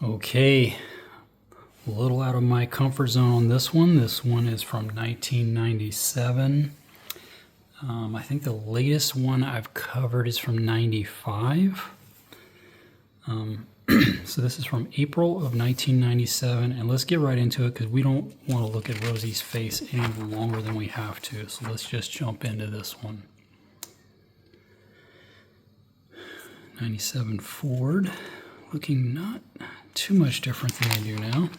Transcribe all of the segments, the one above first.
Okay, a little out of my comfort zone on this one. This one is from 1997. I think the latest one I've covered is from 95. So this is from April of 1997, and let's get right into it because we don't want to look at Rosie's face any longer than we have to. So let's just jump into this one. 97 Ford, looking not too much different than they do now.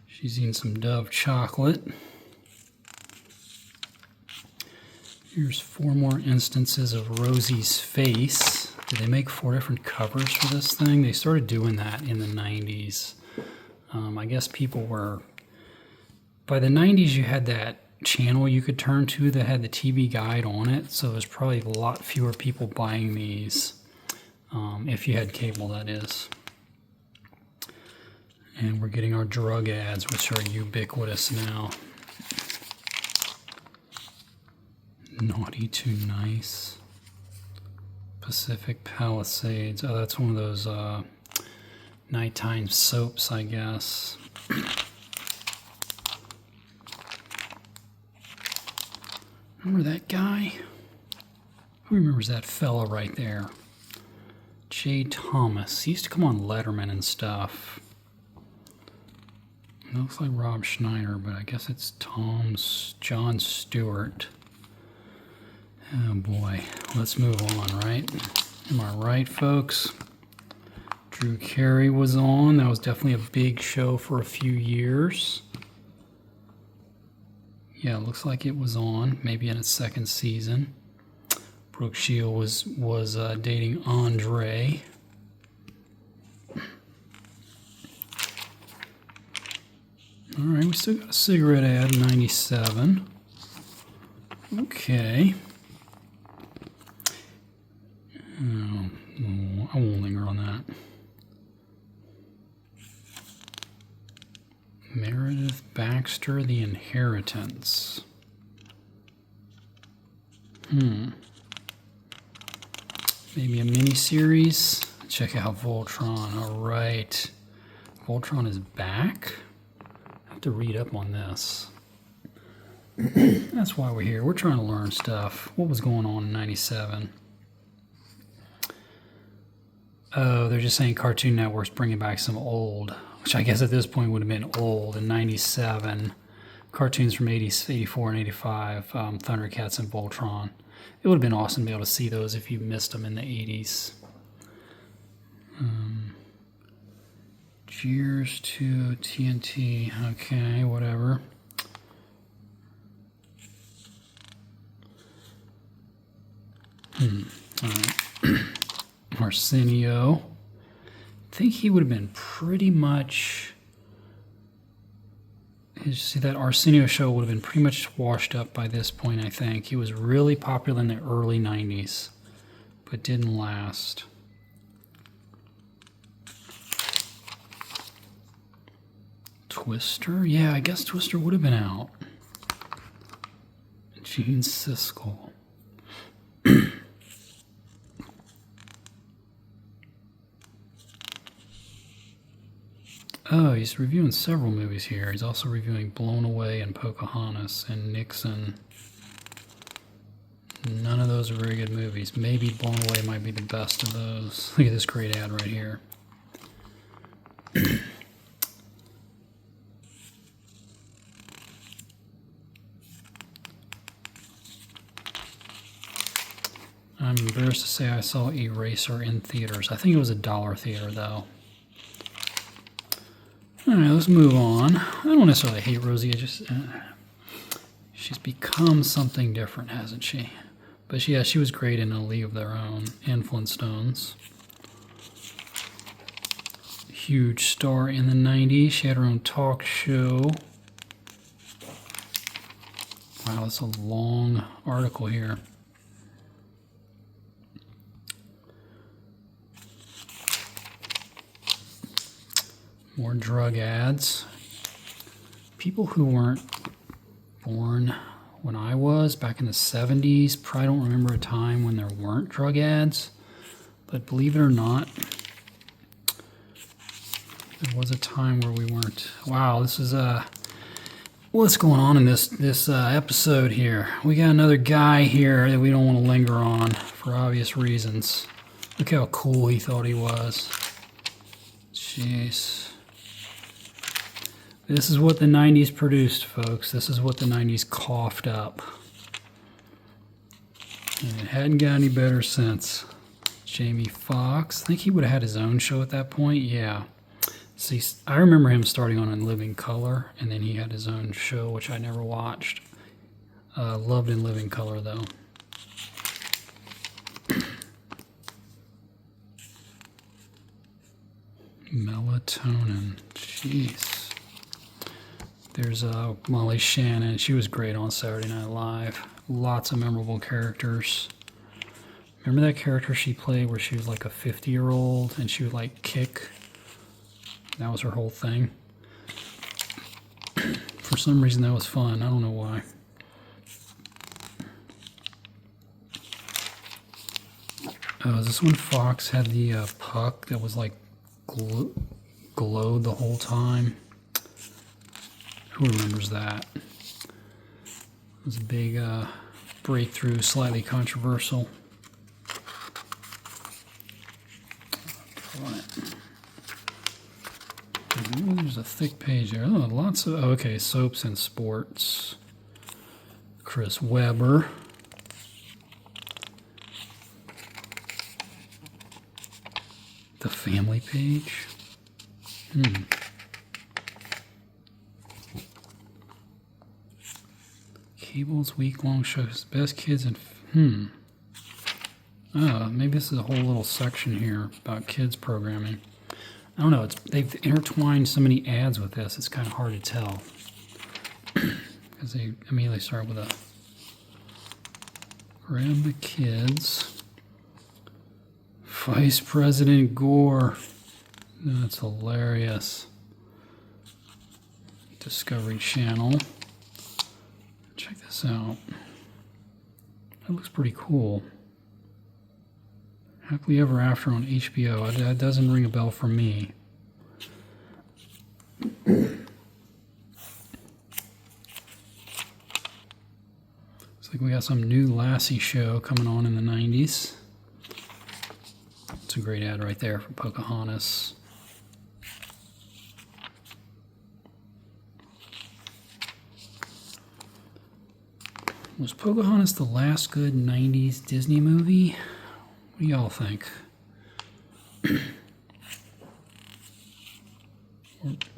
She's eating some Dove chocolate. Here's 4 more instances of Rosie's face. Did they make 4 different covers for this thing? They started doing that in the 90s. I guess people were... By the 90s, you had that channel you could turn to that had the TV guide on it, so there's probably a lot fewer people buying these, if you had cable, that is. And we're getting our drug ads, which are ubiquitous now. Naughty Too Nice. Pacific Palisades. Oh, that's one of those nighttime soaps, I guess. Remember that guy? Who remembers that fella right there? Jay Thomas. He used to come on Letterman and stuff. It looks like Rob Schneider, but I guess it's Jon Stewart. Oh boy, let's move on, right? Am I right, folks? Drew Carey was on. That was definitely a big show for a few years. Yeah, it looks like it was on, maybe in its 2nd season. Brooke Shields was dating Andre. All right, we still got a cigarette ad in 97. Okay. Oh, I won't linger on that. Meredith Baxter, The Inheritance. Maybe a mini-series? Check out Voltron. All right. Voltron is back? I have to read up on this. That's why we're here. We're trying to learn stuff. What was going on in 97? Oh, they're just saying Cartoon Network's bringing back some old, which I guess at this point would have been old in 97. Cartoons from 80s, 84 and 85, Thundercats and Voltron. It would have been awesome to be able to see those if you missed them in the 80s. Cheers to TNT. Okay, whatever. All right. Arsenio. I think he would have been pretty much... See, that Arsenio show would have been pretty much washed up by this point, I think. He was really popular in the early 90s, but didn't last. Twister? Yeah, I guess Twister would have been out. Gene Siskel. Oh, he's reviewing several movies here. He's also reviewing Blown Away and Pocahontas and Nixon. None of those are very good movies. Maybe Blown Away might be the best of those. Look at this great ad right here. I'm embarrassed to say I saw Eraser in theaters. I think it was a dollar theater, though. All right, let's move on. I don't necessarily hate Rosie. I just she's become something different, hasn't she? But yeah, she was great in A League of Their Own and Flintstones. Huge star in the 90s. She had her own talk show. Wow, that's a long article here. More drug ads. People who weren't born when I was back in the 70s probably don't remember a time when there weren't drug ads. But believe it or not, there was a time where we weren't. Wow, this is what's going on in this episode here? We got another guy here that we don't want to linger on for obvious reasons. Look how cool he thought he was. Jeez. This is what the 90s produced, folks. This is what the 90s coughed up. And it hadn't got any better since. Jamie Foxx. I think he would have had his own show at that point. Yeah. See, I remember him starting on In Living Color, and then he had his own show, which I never watched. Loved In Living Color, though. Melatonin. Jeez. There's Molly Shannon. She was great on Saturday Night Live. Lots of memorable characters. Remember that character she played where she was like a 50-year-old and she would like kick? That was her whole thing. For some reason that was fun. I don't know why. Oh, is this when Fox had the puck that was like glowed the whole time? Who remembers that? It was a big breakthrough, slightly controversial. Ooh, there's a thick page there. Oh, lots of, okay, soaps and sports. Chris Webber. The family page. Cable's week-long shows. Best kids and... Oh, maybe this is a whole little section here about kids programming. I don't know. They've intertwined so many ads with this. It's kind of hard to tell because they immediately start with a grab the kids. Vice President Gore. That's hilarious. Discovery Channel. Check this out. That looks pretty cool. Happily Ever After on HBO. That doesn't ring a bell for me. Looks like we got some new Lassie show coming on in the 90s. It's a great ad right there for Pocahontas. Was Pocahontas the last good 90s Disney movie? What do y'all think?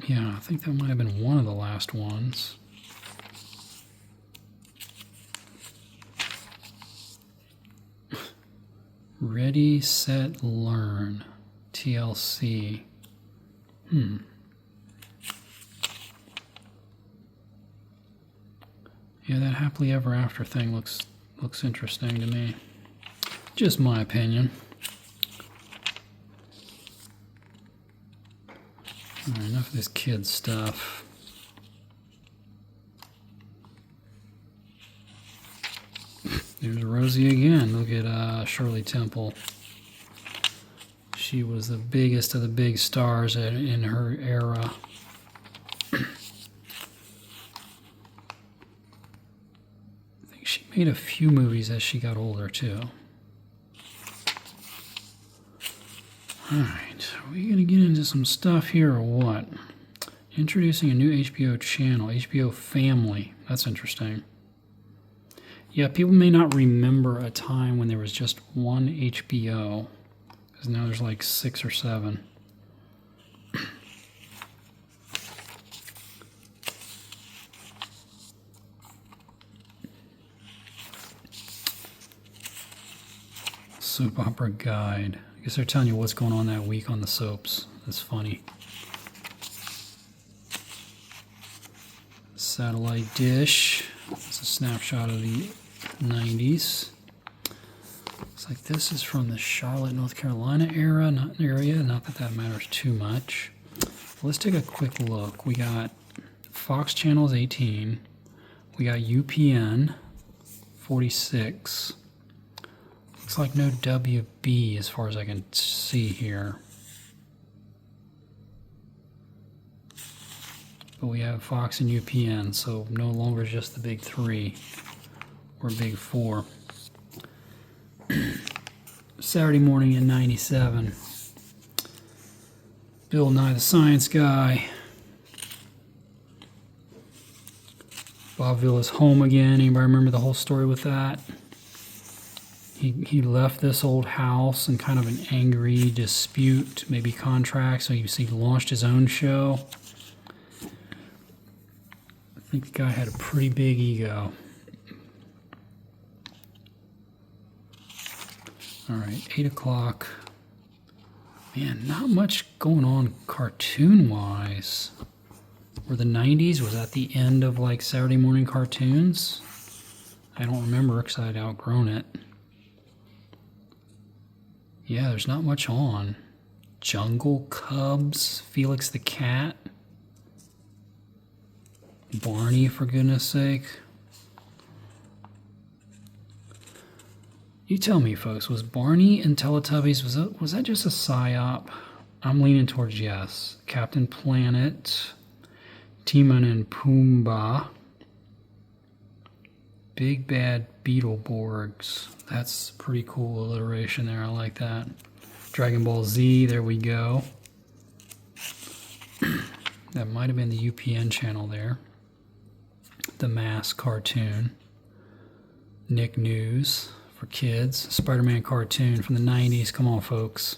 Yeah, I think that might have been one of the last ones. Ready, Set, Learn. TLC. Yeah, that Happily Ever After thing looks interesting to me. Just my opinion. All right, enough of this kid stuff. There's Rosie again. Look at Shirley Temple. She was the biggest of the big stars in her era. I think she made a few movies as she got older, too. Alright, are we going to get into some stuff here or what? Introducing a new HBO channel, HBO Family. That's interesting. Yeah, people may not remember a time when there was just one HBO, because now there's like 6 or 7. Soap Opera Guide. I guess they're telling you what's going on that week on the soaps. That's funny. Satellite dish. It's a snapshot of the 90s. Looks like this is from the Charlotte, North Carolina area. Not that matters too much. Let's take a quick look. We got Fox Channels 18. We got UPN 46. Looks like no WB as far as I can see here. But we have Fox and UPN, so no longer just the big three or big four. Saturday morning in 97. Bill Nye the Science Guy. Bobville is home again. Anybody remember the whole story with that? He left this old house in kind of an angry dispute, maybe contract, so he launched his own show. I think the guy had a pretty big ego. All right, 8 o'clock. Man, not much going on cartoon-wise. Were the 90s, was that the end of like Saturday morning cartoons? I don't remember because I'd outgrown it. Yeah, there's not much on. Jungle Cubs, Felix the Cat. Barney, for goodness sake. You tell me, folks, was Barney and Teletubbies, was that just a psyop? I'm leaning towards yes. Captain Planet, Timon and Pumbaa, Big Bad Beetleborgs. That's pretty cool alliteration there. I like that. Dragon Ball Z, there we go. That might have been the UPN channel there. The Mask cartoon. Nick News for kids. Spider-Man cartoon from the 90s. Come on, folks.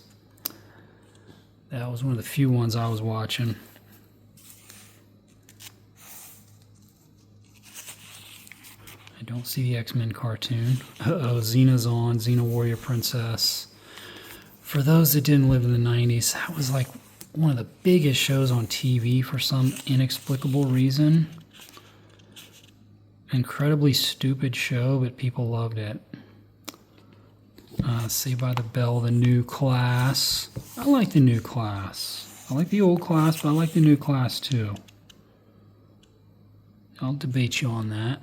That was one of the few ones I was watching. I don't see the X-Men cartoon. Uh-oh, Xena's on. Xena Warrior Princess. For those that didn't live in the 90s, that was like one of the biggest shows on TV for some inexplicable reason. Incredibly stupid show, but people loved it. Saved by the Bell, the new class. I like the new class. I like the old class, but I like the new class too. I'll debate you on that.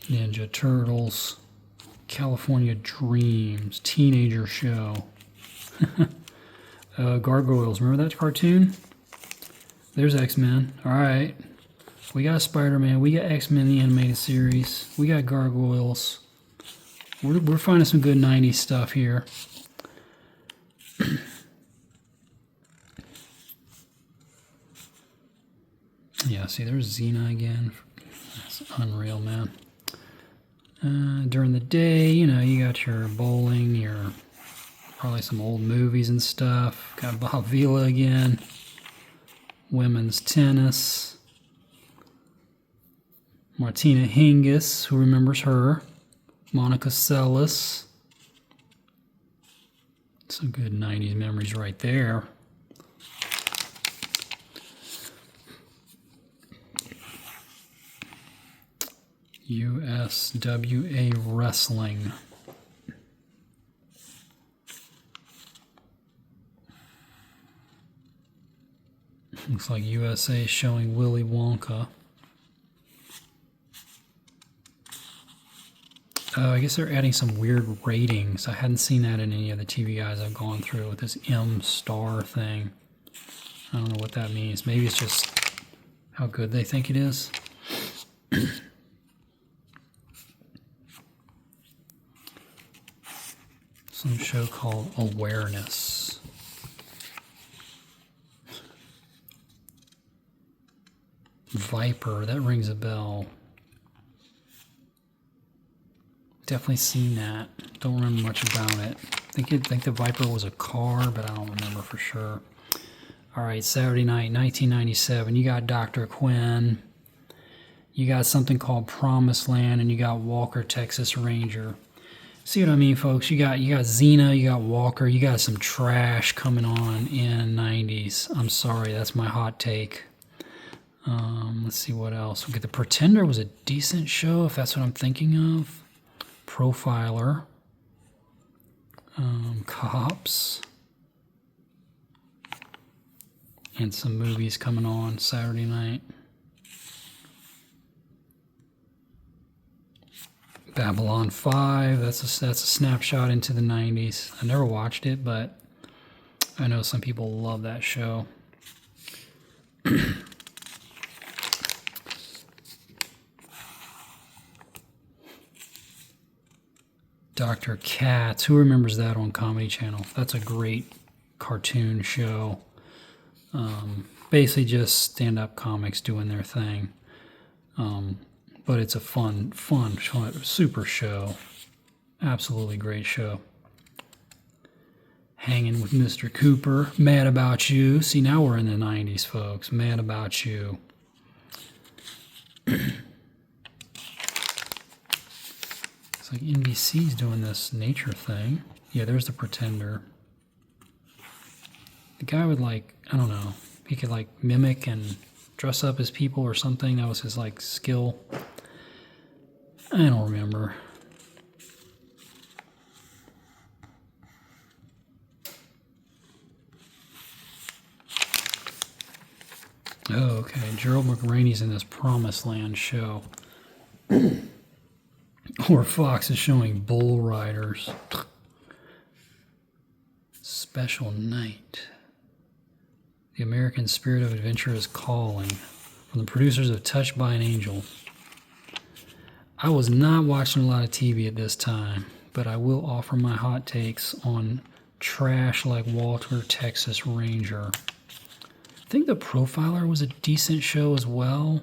Ninja Turtles, California Dreams, Teenager Show. Gargoyles, remember that cartoon? There's X-Men. All right. We got Spider-Man. We got X-Men, the animated series. We got Gargoyles. We're finding some good 90s stuff here. Yeah, see, there's Xena again. That's unreal, man. During the day, you know, you got your bowling, your probably some old movies and stuff. Got Bob Vila again. Women's tennis. Martina Hingis, who remembers her. Monica Seles. Some good 90s memories right there. USWA Wrestling. Looks like USA showing Willy Wonka. I guess they're adding some weird ratings. I hadn't seen that in any of the TV guides I've gone through with this M-star thing. I don't know what that means. Maybe it's just how good they think it is. Some show called Awareness. Viper, that rings a bell. Definitely seen that. Don't remember much about it. I think the Viper was a car, but I don't remember for sure. All right, Saturday night, 1997. You got Dr. Quinn. You got something called Promised Land, and you got Walker, Texas Ranger. See what I mean, folks? You got Xena, you got Walker, you got some trash coming on in 90s. I'm sorry, that's my hot take. Let's see what else. Okay, The Pretender was a decent show, if that's what I'm thinking of. Profiler. Cops. And some movies coming on Saturday night. Babylon 5, that's a snapshot into the 90s. I never watched it, but I know some people love that show. Dr. Katz, who remembers that on Comedy Channel? That's a great cartoon show. Basically just stand-up comics doing their thing. But it's a fun, super show. Absolutely great show. Hanging with Mr. Cooper. Mad About You. See, now we're in the 90s, folks. Mad About You. It's like NBC's doing this nature thing. Yeah, there's The Pretender. The guy would, like, I don't know, he could, like, mimic and dress up as people or something. That was his, like, skill. I don't remember. Oh, okay. Gerald McRaney's in this Promised Land show. Or Fox is showing Bull Riders. Special Night. The American Spirit of Adventure is Calling. From the producers of Touched by an Angel. I was not watching a lot of TV at this time, but I will offer my hot takes on trash like Walter, Texas Ranger. I think The Profiler was a decent show as well.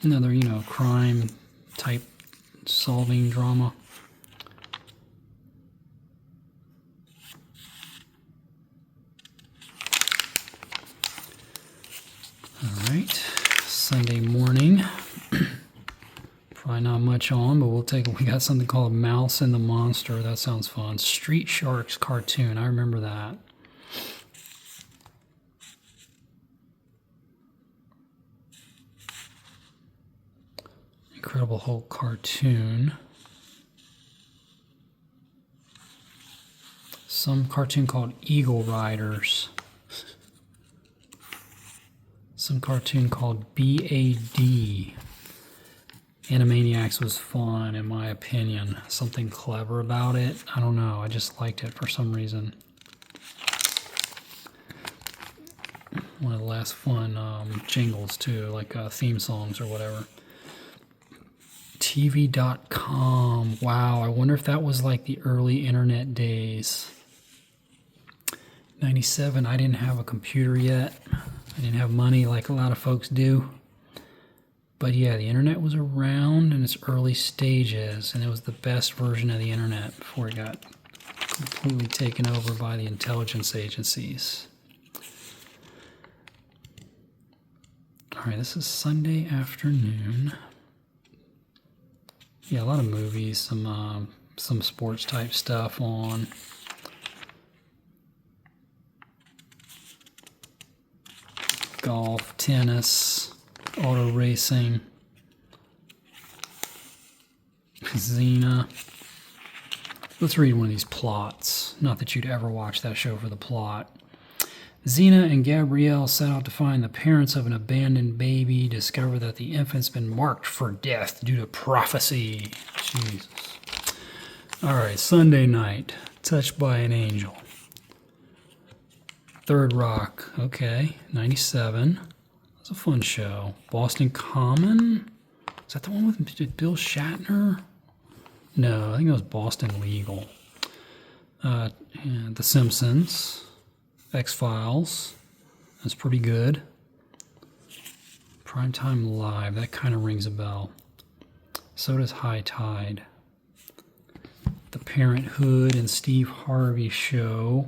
Another, crime type solving drama. All right, Sunday morning. Probably not much on, but we got something called Mouse and the Monster. That sounds fun. Street Sharks cartoon. I remember that. Incredible Hulk cartoon. Some cartoon called Eagle Riders. Some cartoon called BAD. Animaniacs was fun, in my opinion. Something clever about it. I don't know. I just liked it for some reason. One of the last fun jingles, too, like theme songs or whatever. TV.com. Wow, I wonder if that was like the early internet days. 97, I didn't have a computer yet. I didn't have money like a lot of folks do. But yeah, the internet was around in its early stages, and it was the best version of the internet before it got completely taken over by the intelligence agencies. All right, this is Sunday afternoon. Yeah, a lot of movies, some sports type stuff on. Golf, tennis, auto racing, Xena. Let's read one of these plots. Not that you'd ever watch that show for the plot. Xena and Gabrielle set out to find the parents of an abandoned baby, discover that the infant's been marked for death due to prophecy. Jesus. All right, Sunday night, Touched by an Angel. Third Rock, okay, 97. That's a fun show. Boston Common? Is that the one with Bill Shatner? No, I think it was Boston Legal. The Simpsons. X-Files. That's pretty good. Primetime Live. That kind of rings a bell. So does High Tide. The Parenthood and Steve Harvey Show.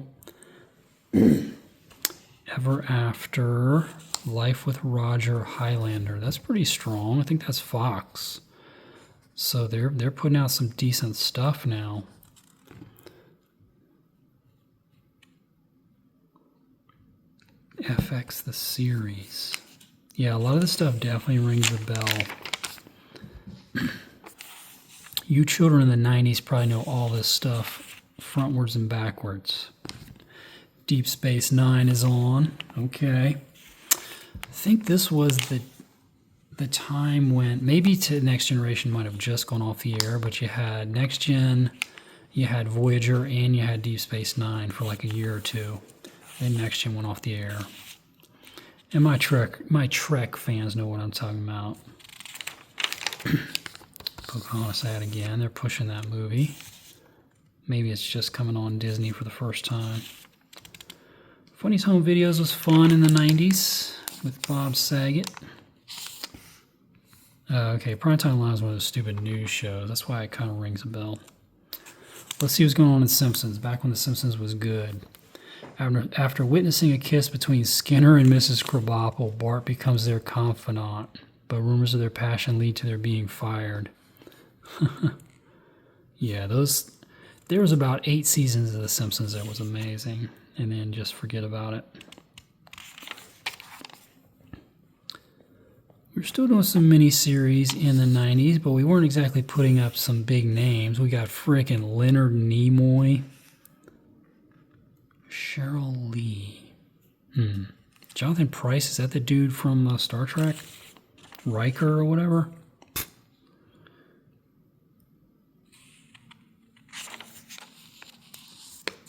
Ever After. Life with Roger Highlander. That's pretty strong. I think that's Fox. So they're putting out some decent stuff now. FX the series. Yeah, a lot of this stuff definitely rings a bell. You children in the 90s probably know all this stuff frontwards and backwards. Deep Space Nine is on. Okay. I think this was the time when maybe to Next Generation might have just gone off the air, but you had Next Gen, you had Voyager, and you had Deep Space Nine for like a year or two. Then Next Gen went off the air. And my Trek fans know what I'm talking about. Pocahontas ad again. They're pushing that movie. Maybe it's just coming on Disney for the first time. Funny's Home Videos was fun in the 90s with Bob Saget. Okay, Primetime Live is one of those stupid news shows. That's why it kind of rings a bell. Let's see what's going on in Simpsons, back when The Simpsons was good. After witnessing a kiss between Skinner and Mrs. Krabappel, Bart becomes their confidant, but rumors of their passion lead to their being fired. Yeah, there was about 8 seasons of The Simpsons that was amazing, and then just forget about it. We were still doing some mini-series in the 90s, but we weren't exactly putting up some big names. We got frickin' Leonard Nimoy. Cheryl Lee. Jonathan Pryce, is that the dude from Star Trek? Riker or whatever?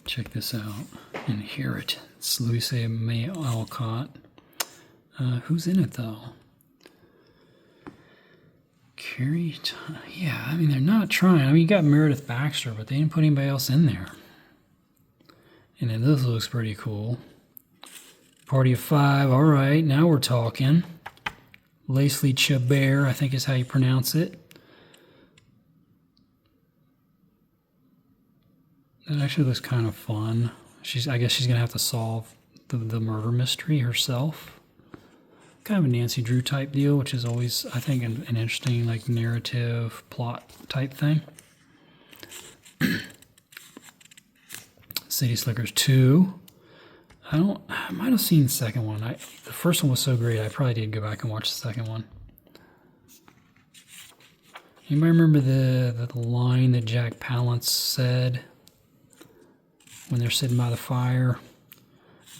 Check this out. Inheritance. Louise May Alcott. Who's in it, though? Keri? Yeah, I mean, they're not trying. I mean, you got Meredith Baxter, but they didn't put anybody else in there. And then this looks pretty cool. Party of 5. All right, now we're talking. Lacey Chabert, I think is how you pronounce it. That actually looks kind of fun. I guess she's going to have to solve the murder mystery herself. Kind of a Nancy Drew type deal, which is always, I think, an interesting like narrative plot type thing. City Slickers 2. I might have seen the second one. The first one was so great, I probably did go back and watch the second one. Anybody remember the line that Jack Palance said when they're sitting by the fire?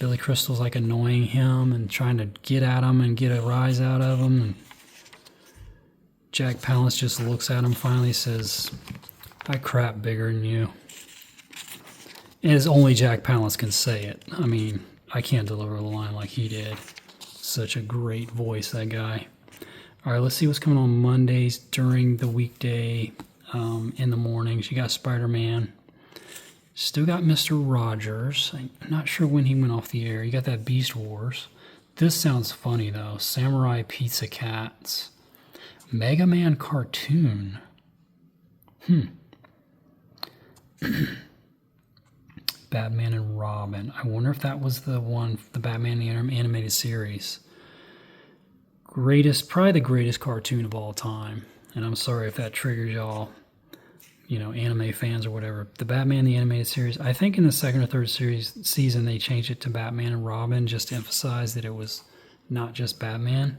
Billy Crystal's like annoying him and trying to get at him and get a rise out of him. And Jack Palance just looks at him, finally says, "I crap bigger than you." As only Jack Palance can say it. I mean, I can't deliver the line like he did. Such a great voice, that guy. All right, let's see what's coming on Mondays during the weekday in the mornings. You got Spider-Man. Still got Mr. Rogers. I'm not sure when he went off the air. You got that Beast Wars. This sounds funny, though. Samurai Pizza Cats. Mega Man cartoon. Batman and Robin. I wonder if that was the one, the Batman animated series. Probably the greatest cartoon of all time. And I'm sorry if that triggers y'all, anime fans or whatever. The Batman, the animated series, I think in the second or third season, they changed it to Batman and Robin just to emphasize that it was not just Batman.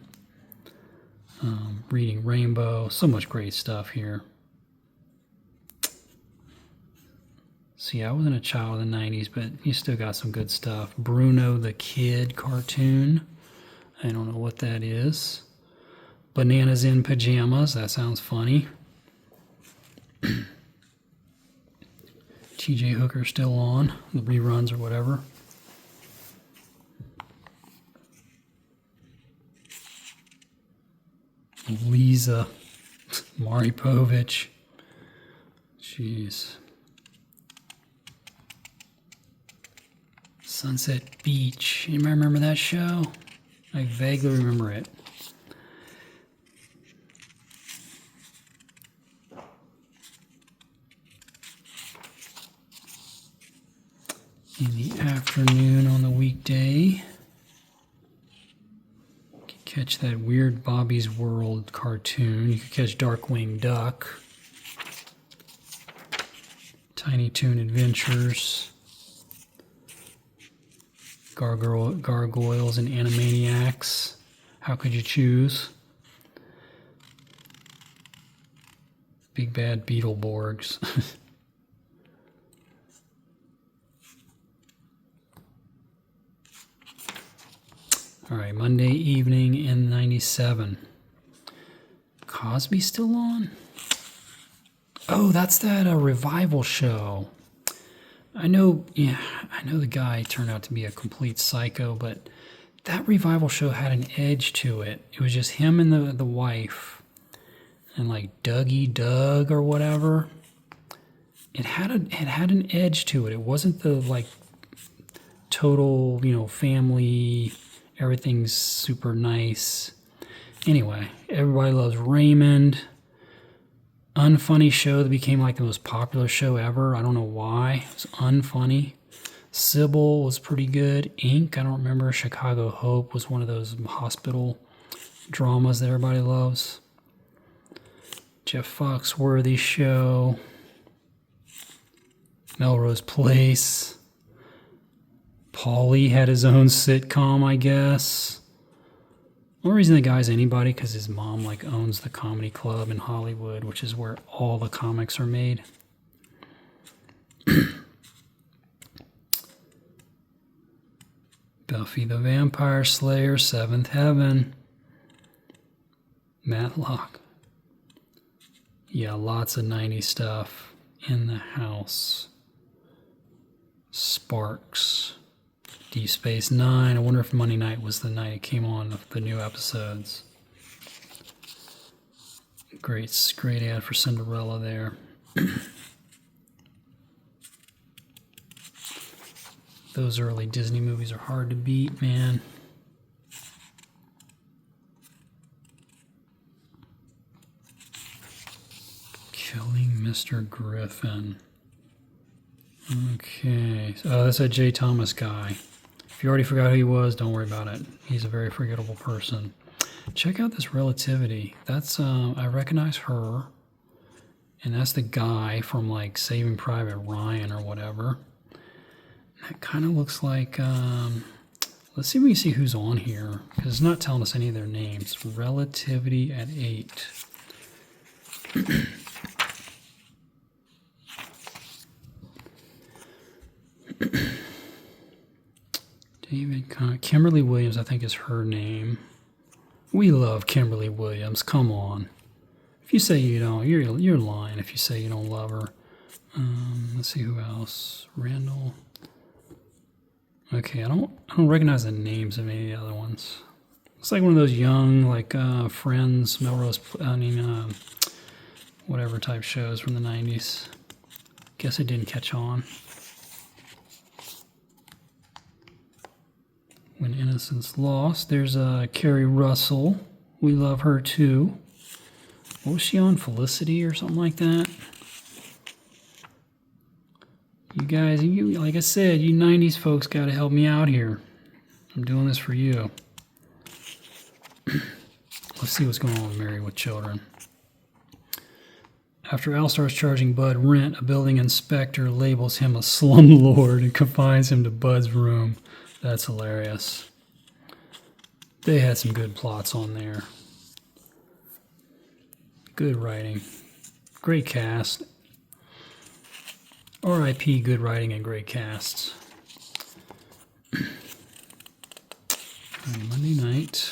Reading Rainbow, so much great stuff here. See, I wasn't a child in the 90s, but you still got some good stuff. Bruno the Kid cartoon. I don't know what that is. Bananas in Pajamas, that sounds funny. TJ Hooker still on, the reruns or whatever. Lisa, Maury Povich. Jeez. Sunset Beach. Anybody remember that show? I vaguely remember it. In the afternoon on the weekday, you could catch that weird Bobby's World cartoon. You could catch Darkwing Duck. Tiny Toon Adventures. Gargoyles and Animaniacs. How could you choose? Big Bad Beetleborgs. All right, Monday evening in 97. Cosby still on? Oh, that's that revival show. I know the guy turned out to be a complete psycho, but that revival show had an edge to it. It was just him and the wife, and like Dougie Doug or whatever. It had an edge to it. It wasn't the like total, family, everything's super nice. Anyway, everybody loves Raymond. Unfunny show that became like the most popular show ever. I don't know why. It was unfunny. Sybil was pretty good. Inc. I don't remember. Chicago Hope was one of those hospital dramas that everybody loves. Jeff Foxworthy show. Melrose Place. Paulie had his own sitcom, I guess. The only reason the guy's anybody because his mom like owns the comedy club in Hollywood, which is where all the comics are made. Buffy the Vampire Slayer, Seventh Heaven. Matlock. Yeah, lots of 90s stuff in the house. Sparks. Deep Space Nine. I wonder if Monday night was the night it came on of the new episodes. Great ad for Cinderella there. Those early Disney movies are hard to beat, man. Killing Mr. Griffin. Okay. Oh, that's that J. Thomas guy. If you already forgot who he was, don't worry about it. He's a very forgettable person. Check out this Relativity. That's, I recognize her. And that's the guy from, like, Saving Private Ryan or whatever. That kind of looks like, let's see if we can see who's on here. Because it's not telling us any of their names. Relativity at 8. Kimberly Williams, I think is her name. We love Kimberly Williams. Come on. If you say you don't, you're lying if you say you don't love her. Let's see who else. Randall. Okay, I don't recognize the names of any of the other ones. It's like one of those young, like Friends, Melrose, whatever type shows from the 90s. Guess it didn't catch on. When Innocence Lost. There's Keri Russell. We love her too. What was she on? Felicity or something like that? You guys, like I said, you 90s folks got to help me out here. I'm doing this for you. Let's see what's going on with Married with Children. After Al starts charging Bud rent, a building inspector labels him a slumlord and confines him to Bud's room. That's hilarious. They had some good plots on there. Good writing. Great cast. R.I.P. good writing and great casts. Monday night.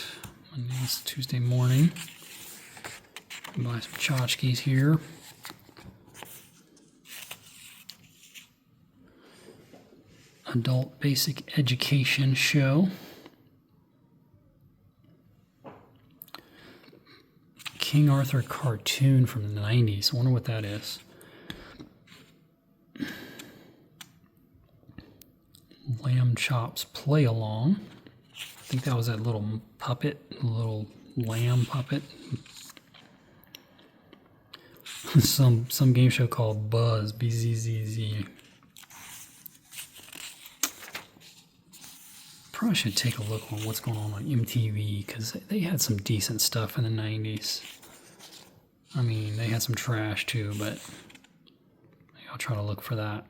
Monday's Tuesday morning. Buy some tchotchkes here. Adult Basic Education show. King Arthur cartoon from the 90s. I wonder what that is. Lamb Chops Play Along. I think that was that little puppet, little lamb puppet. some game show called Buzz, BZZZ. Probably should take a look on what's going on MTV because they had some decent stuff in the 90s. I mean, they had some trash too, but I'll try to look for that.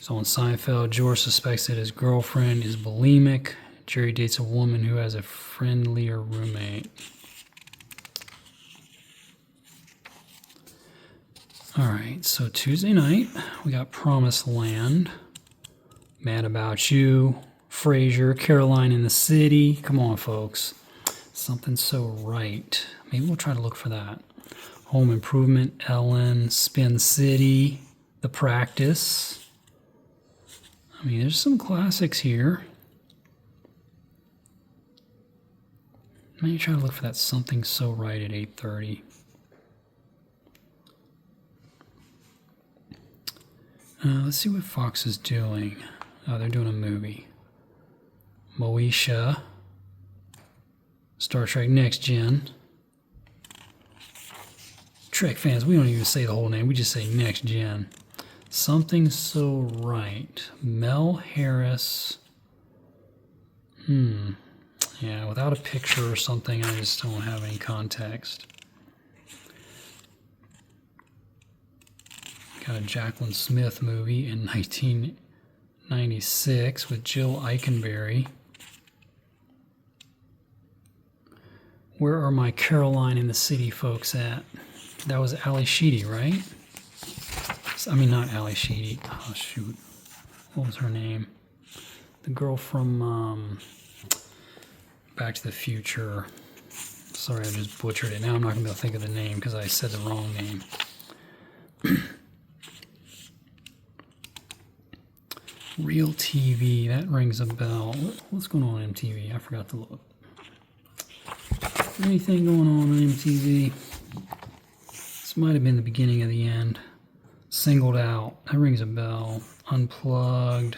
So on Seinfeld, George suspects that his girlfriend is bulimic. Jerry dates a woman who has a friendlier roommate. All right, so Tuesday night, we got Promised Land, Mad About You, Frasier, Caroline in the City. Come on, folks. Something So Right. Maybe we'll try to look for that. Home Improvement, Ellen, Spin City, The Practice. I mean, there's some classics here. Maybe try to look for that Something So Right at 8:30. Let's see what Fox is doing. Oh, they're doing a movie. Moesha. Star Trek Next Gen. Trek fans, we don't even say the whole name. We just say Next Gen. Something So Right. Mel Harris. Yeah, without a picture or something, I just don't have any context. Got a Jacqueline Smith movie in 1996 with Jill Eikenberry. Where are my Caroline in the City folks at? That was Ali Sheedy, right? I mean, not Ali Sheedy. Oh, shoot. What was her name? The girl from Back to the Future. Sorry, I just butchered it. Now I'm not going to be able to think of the name because I said the wrong name. Real TV, that rings a bell. What's going on MTV? I forgot to look. Anything going on MTV? This might have been the beginning of the end. Singled Out, that rings a bell. Unplugged.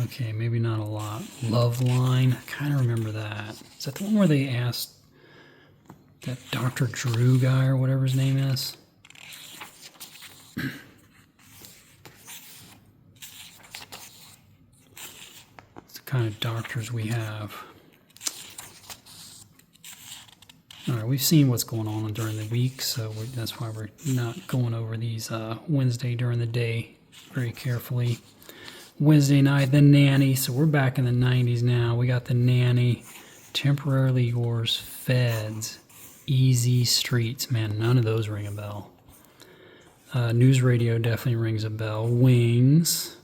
Okay, maybe not a lot. Love Line, I kind of remember that. Is that the one where they asked that Dr. Drew guy or whatever his name is? Kind of doctors we have. All right, we've seen what's going on during the week, so that's why we're not going over these Wednesday during the day very carefully. Wednesday night, The Nanny. So we're back in the 90s now. We got The Nanny, Temporarily Yours, Feds, Easy Streets. Man, none of those ring a bell. News Radio definitely rings a bell. Wings.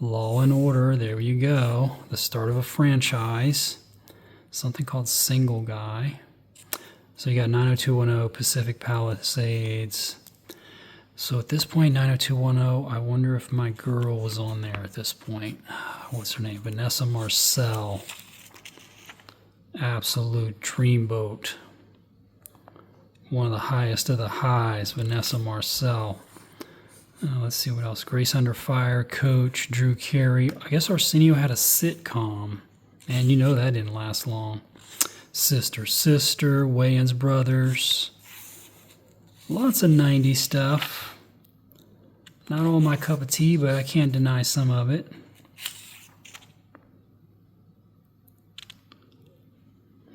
Law and Order, there you go. The start of a franchise. Something called Single Guy. So you got 90210, Pacific Palisades. So at this point, 90210, I wonder if my girl was on there at this point. What's her name? Vanessa Marcel. Absolute Dreamboat. One of the highest of the highs, Vanessa Marcel. Let's see what else. Grace Under Fire, Coach, Drew Carey. I guess Arsenio had a sitcom. And you know that didn't last long. Sister, Sister, Wayans Brothers. Lots of 90s stuff. Not all my cup of tea, but I can't deny some of it.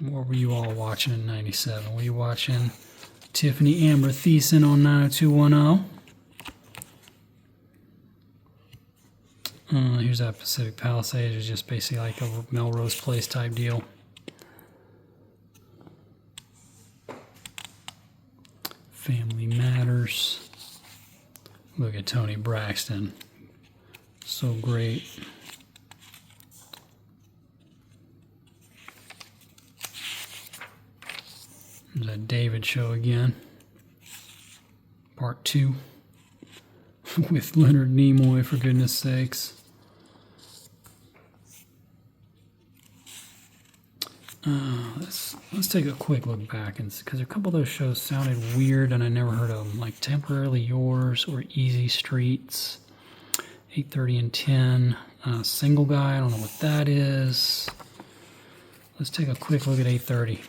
What were you all watching in 97? Were you watching Tiffany Amber Thiessen on 90210? Here's that Pacific Palisades. It's just basically like a Melrose Place type deal. Family Matters. Look at Tony Braxton. So great. There's that David show again. Part 2. With Leonard Nimoy, for goodness sakes. Let's take a quick look back, because a couple of those shows sounded weird and I never heard of them, like Temporarily Yours or Easy Streets, 8:30 and 10. Single Guy, I don't know what that is. Let's take a quick look at 8:30.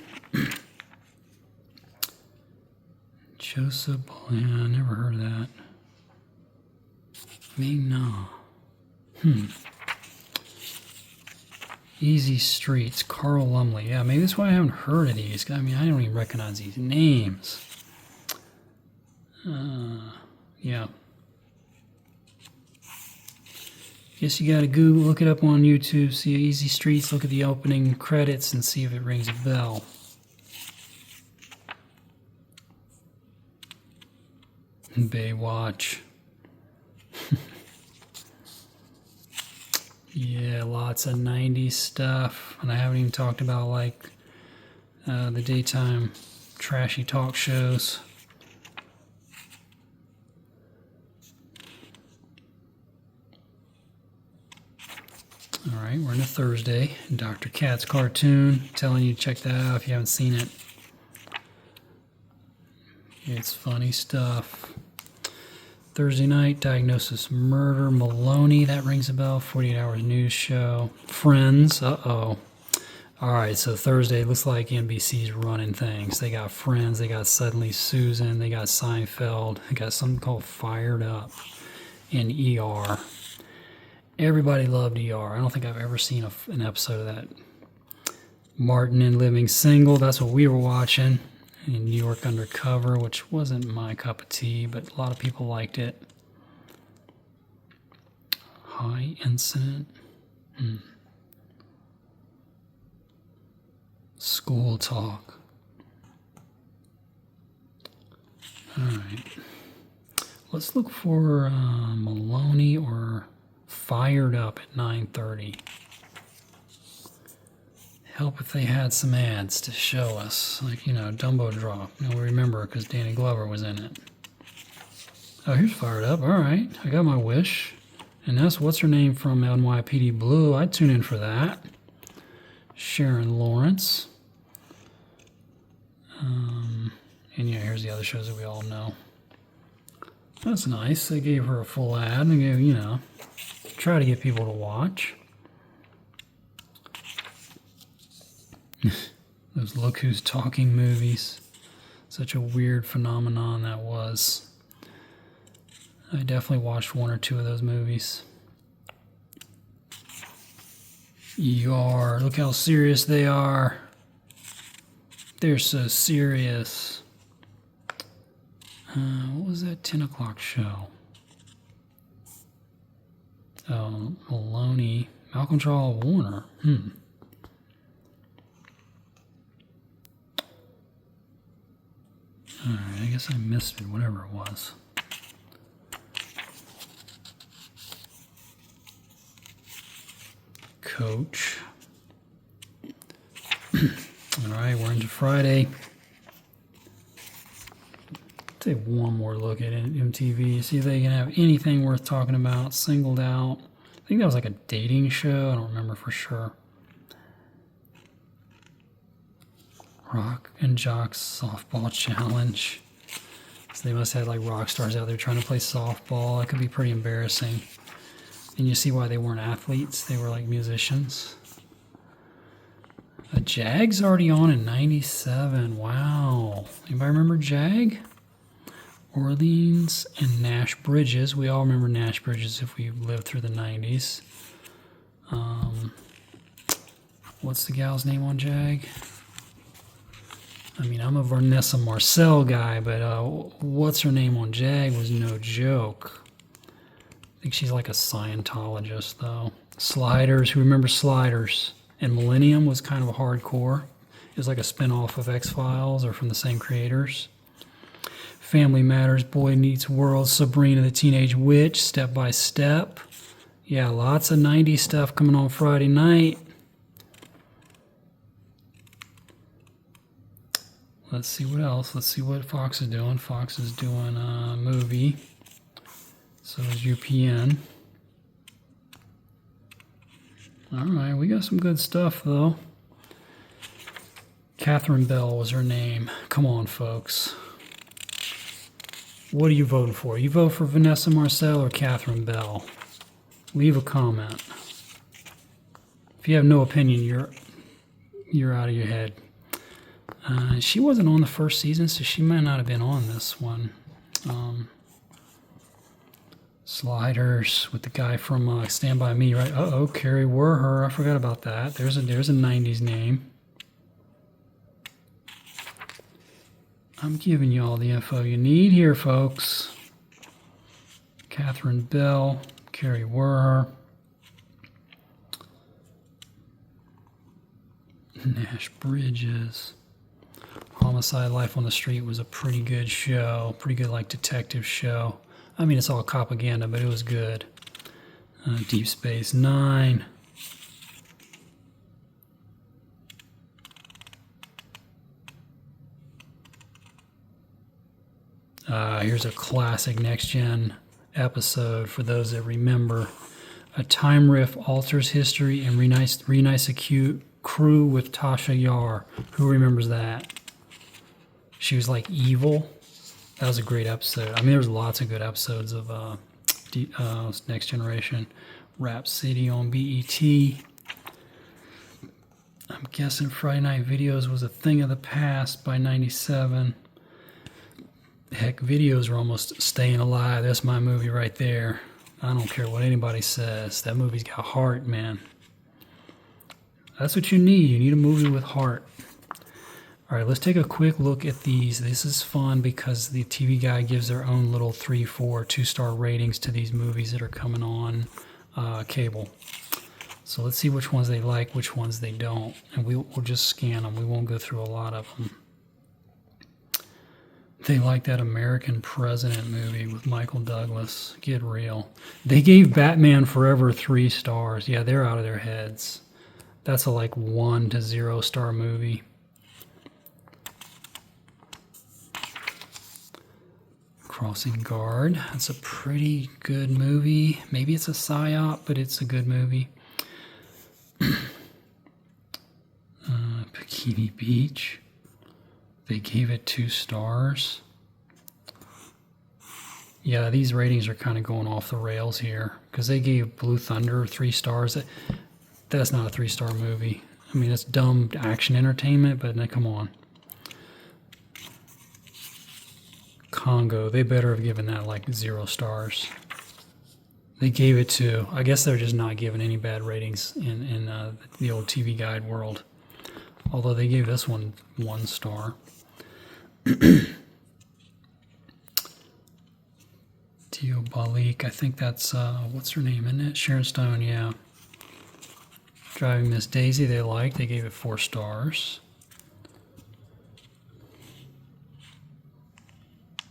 Joseph, yeah, I never heard of that. Ming Na. Easy Streets, Carl Lumley. Yeah, maybe that's why I haven't heard of these. I mean, I don't even recognize these names. Yeah. Guess you gotta Google, look it up on YouTube, see Easy Streets, look at the opening credits, and see if it rings a bell. Baywatch. Yeah, lots of 90s stuff. And I haven't even talked about like the daytime trashy talk shows. All right, we're into Thursday. Dr. Katz cartoon. Telling you to check that out if you haven't seen it. It's funny stuff. Thursday night, Diagnosis Murder. Maloney, that rings a bell. 48 Hours News Show. Friends. Uh-oh. All right, so Thursday looks like NBC's running things. They got Friends. They got Suddenly Susan. They got Seinfeld. They got something called Fired Up and ER. Everybody loved ER. I don't think I've ever seen an episode of that. Martin and Living Single, that's what we were watching. In New York Undercover, which wasn't my cup of tea, but a lot of people liked it. High Incident. School Talk. All right. Let's look for Maloney or Fired Up at 9:30. Help if they had some ads to show us, like, Dumbo Drop. We remember because Danny Glover was in it. Oh, here's Fired Up. All right, I got my wish. And that's what's her name from NYPD Blue. I'd tune in for that. Sharon Lawrence. And yeah, here's the other shows that we all know. That's nice. They gave her a full ad and gave, try to get people to watch. Those Look Who's Talking movies. Such a weird phenomenon that was. I definitely watched one or two of those movies. ER, look how serious they are. They're so serious. What was that 10 o'clock show? Oh, Maloney. Malcolm Charles Warner. Alright, I guess I missed it, whatever it was. Coach. Alright, we're into Friday. Take one more look at MTV, see if they can have anything worth talking about. Singled Out. I think that was like a dating show, I don't remember for sure. Rock and Jocks Softball Challenge. So they must have like rock stars out there trying to play softball. That could be pretty embarrassing. And you see why they weren't athletes. They were like musicians. JAG's already on in 97. Wow. Anybody remember JAG? Orleans and Nash Bridges. We all remember Nash Bridges if we lived through the 90s. What's the gal's name on JAG? I mean, I'm a Vanessa Marcel guy, but what's her name on JAG was no joke. I think she's like a Scientologist, though. Sliders, who remembers Sliders? And Millennium was kind of a hardcore. It was like a spin-off of X-Files or from the same creators. Family Matters, Boy Meets World, Sabrina the Teenage Witch, Step by Step. Yeah, lots of 90s stuff coming on Friday night. Let's see what else. Let's see what Fox is doing. Fox is doing a movie. So is UPN. All right, we got some good stuff, though. Catherine Bell was her name. Come on, folks. What are you voting for? You vote for Vanessa Marcel or Catherine Bell? Leave a comment. If you have no opinion, you're out of your head. She wasn't on the first season, so she might not have been on this one. Sliders with the guy from Stand By Me, right? Uh-oh, Keri Werher. I forgot about that. There's a 90s name. I'm giving you all the info you need here, folks. Catherine Bell, Keri Werher. Nash Bridges. Homicide: Life on the Street was a pretty good show. Pretty good, like, detective show. I mean, it's all propaganda, but it was good. Deep Space Nine. Here's a classic next-gen episode for those that remember. A time riff alters history and reunites a crew with Tasha Yar. Who remembers that? She was like evil. That was a great episode. I mean, there was lots of good episodes of Next Generation. Rap City on BET. I'm guessing Friday Night Videos was a thing of the past by 97. Heck, videos are almost staying alive. That's my movie right there. I don't care what anybody says. That movie's got heart, man. That's what you need. You need a movie with heart. All right, let's take a quick look at these. This is fun because the TV Guide gives their own little 3, 4, 2-star ratings to these movies that are coming on cable. So let's see which ones they like, which ones they don't. And we'll just scan them. We won't go through a lot of them. They like that American President movie with Michael Douglas. Get real. They gave Batman Forever 3 stars. Yeah, they're out of their heads. That's a like 1 to 0 star movie. Crossing Guard. That's a pretty good movie. Maybe it's a psyop, but it's a good movie. Bikini Beach. They gave it 2 stars. Yeah, these ratings are kind of going off the rails here because they gave Blue Thunder 3 stars. That's not a 3-star movie. I mean, it's dumb action entertainment, but come on. Congo, they better have given that like 0 stars. They gave it 2. I guess they're just not giving any bad ratings in the old TV Guide world. Although they gave this one 1 star. Diabolique, I think that's, what's her name, isn't it? Sharon Stone, yeah. Driving Miss Daisy, they liked. They gave it 4 stars.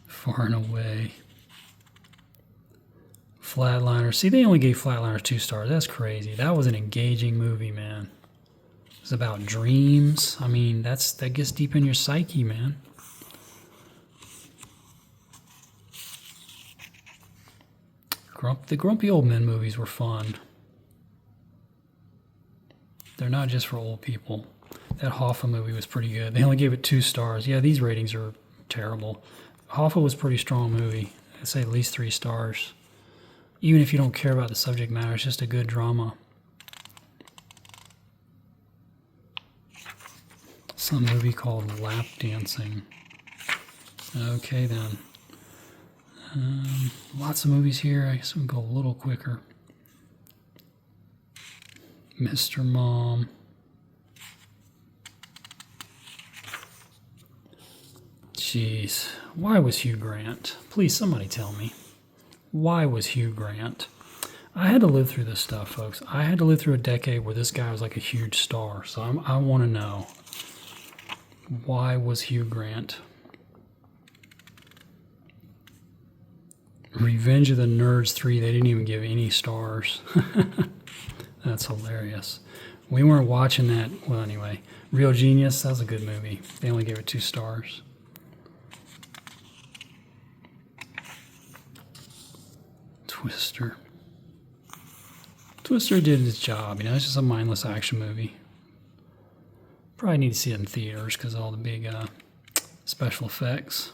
Far and Away. Flatliner. See, they only gave Flatliner 2 stars. That's crazy. That was an engaging movie, man. It's about dreams. I mean, that gets deep in your psyche, man. The Grumpy Old Men movies were fun. They're not just for old people. That Hoffa movie was pretty good. They only gave it 2 stars. Yeah, these ratings are terrible. Hoffa was a pretty strong movie. I'd say at least 3 stars. Even if you don't care about the subject matter, it's just a good drama. Some movie called Lap Dancing. Okay, then. Lots of movies here. I guess we can go a little quicker. Mr. Mom. Jeez. Why was Hugh Grant? Please, somebody tell me. Why was Hugh Grant? I had to live through this stuff, folks. I had to live through a decade where this guy was like a huge star. So I want to know. Why was Hugh Grant? Revenge of the Nerds 3, they didn't even give any stars. That's hilarious. We weren't watching that. Well, anyway. Real Genius, that was a good movie. They only gave it 2 stars. Twister. Twister did its job. You know, it's just a mindless action movie. Probably need to see it in theaters because of all the big special effects.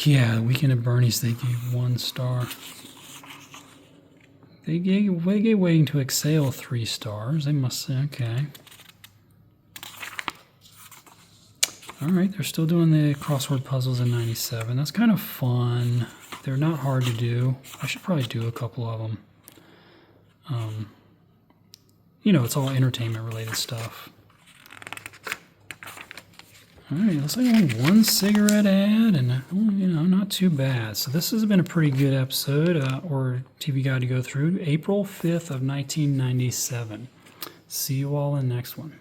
Yeah, Weekend at Bernie's, they gave 1 star. They gave Waiting to Exhale 3 stars. They must say, okay. All right, they're still doing the crossword puzzles in 97. That's kind of fun. They're not hard to do. I should probably do a couple of them. You know, it's all entertainment-related stuff. All right, looks like only 1 cigarette ad, and you know, not too bad. So this has been a pretty good episode, or TV Guide to go through. April 5th of 1997. See you all in the next one.